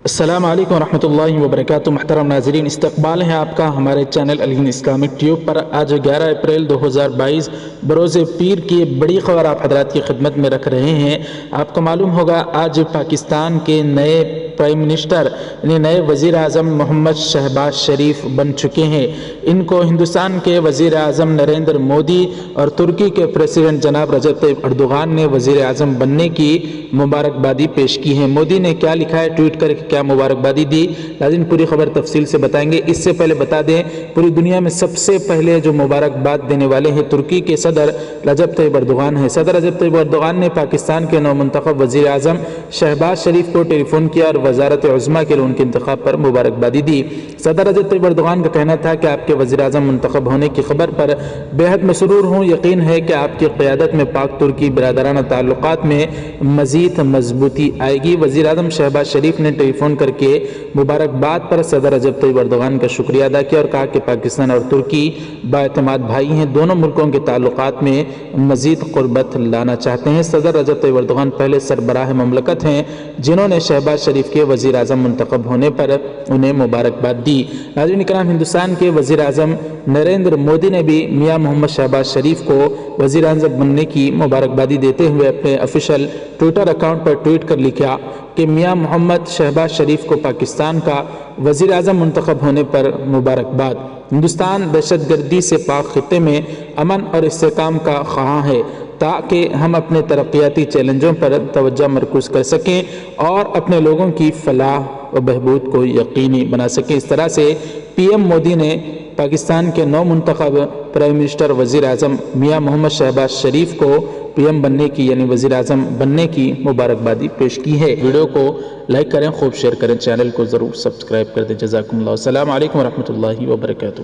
السلام علیکم ورحمۃ اللہ وبرکاتہ۔ محترم ناظرین، استقبال ہے آپ کا ہمارے چینل الہند اسلامک ٹیوب پر۔ آج 11 اپریل 2022 بروز پیر کی بڑی خبر آپ حضرات کی خدمت میں رکھ رہے ہیں۔ آپ کو معلوم ہوگا آج پاکستان کے نئے پرائم منسٹر یعنی نئے وزیر اعظم محمد شہباز شریف بن چکے ہیں۔ ان کو ہندوستان کے وزیر اعظم نریندر مودی اور ترکی کے پریزیڈنٹ جناب رجب طیب اردوغان نے وزیر اعظم بننے کی مبارکبادی پیش کی ہے۔ مودی نے کیا لکھا ہے، ٹویٹ کر کے کیا مبارکبادی دی، لازم پوری خبر تفصیل سے بتائیں گے۔ اس سے پہلے بتا دیں، پوری دنیا میں سب سے پہلے جو مبارکباد دینے والے ہیں ترکی کے صدر رجب طیب اردوغان ہیں۔ صدر رجب طیب اردوغان نے پاکستان کے نو منتخب وزیر اعظم شہباز شریف کو ٹیلی فون کیا اور وزارت عظمیٰ کے لیے ان کے انتخاب پر مبارکبادی دی۔ صدر رجب طیب اردوغان کا کہنا تھا کہ آپ کے وزیر اعظم منتخب ہونے کی خبر پر بے حد مسرور ہوں۔ یقین ہے کہ آپ کی قیادت میں پاک ترکی برادرانہ تعلقات میں مزید مضبوطی آئے گی۔ وزیر اعظم شہباز شریف نے ٹیلی فون کر کے مبارکباد پر صدر رجب طیب اردوغان کا شکریہ ادا کیا اور کہا کہ پاکستان اور ترکی بااعتماد بھائی ہیں، دونوں ملکوں کے تعلقات میں مزید قربت لانا چاہتے ہیں۔ صدر رجب طیب اردوغان پہلے سربراہ مملکت ہیں جنہوں نے شہباز شریف کے وزیر اعظم منتخب ہونے پر انہیں مبارکباد دی۔ ناظرین کرام، ہندوستان کے وزیر اعظم نریندر مودی نے بھی میاں محمد شہباز شریف کو وزیر اعظم بننے کی مبارکبادی دیتے ہوئے اپنے آفیشیل ٹویٹر اکاؤنٹ پر ٹویٹ کر لکھا کہ میاں محمد شہباز شریف کو پاکستان کا وزیر اعظم منتخب ہونے پر مبارکباد۔ ہندوستان دہشت گردی سے پاک خطے میں امن اور استحکام کا خواہاں ہے تاکہ ہم اپنے ترقیاتی چیلنجوں پر توجہ مرکوز کر سکیں اور اپنے لوگوں کی فلاح و بہبود کو یقینی بنا سکیں۔ اس طرح سے پی ایم مودی نے پاکستان کے نو منتخب پرائم منسٹر وزیر اعظم میاں محمد شہباز شریف کو پی ایم بننے کی یعنی وزیر اعظم بننے کی مبارکبادی پیش کی ہے۔ ویڈیو کو لائک کریں، خوب شیئر کریں، چینل کو ضرور سبسکرائب کر دیں۔ جزاکم اللہ۔ السلام علیکم ورحمۃ اللہ وبرکاتہ۔